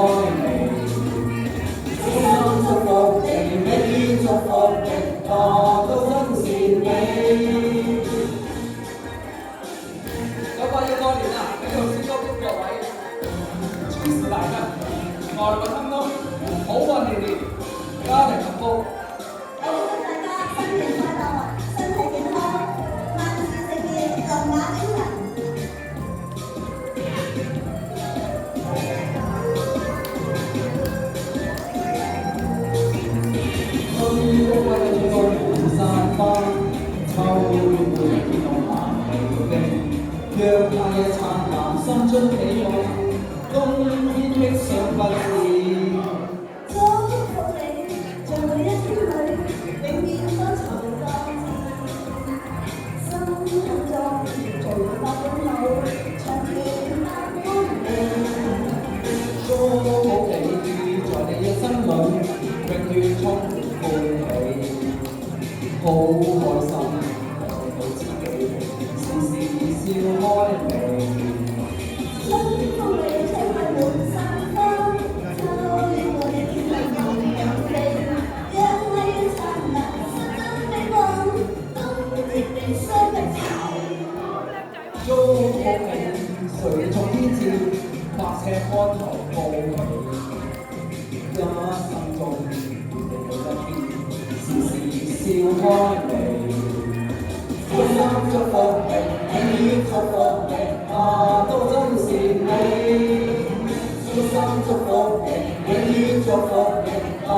衷心祝福你，你祝福你，我都真善美。有個要過年啦，喺度先祝各位諸事大吉，財運亨通，好運連連，家庭幸福。我祝大家新年快樂，身體健康，萬事勝意，龍馬精神。春風溫中滿山花，秋月會見到萬里冰。讓那夜燦爛，心中喜愛，冬天的想不至。祝福你，在每一天裏，永遠都藏光志。心中做百種路，長期百公里。祝福你，在你一生裏，永遠充滿歡喜，好開心，做到自己，時時笑開眉。春風裏吹開滿山花，秋月會見到萬里冰。讓那夜燦爛，心中美夢，冬天的相約。祝福你，誰從天照，百尺竿頭高起，一生中願你有一天，時時笑開眉。衷心祝福你，你祝福你，我都真善美。衷心祝福你，你祝福你，我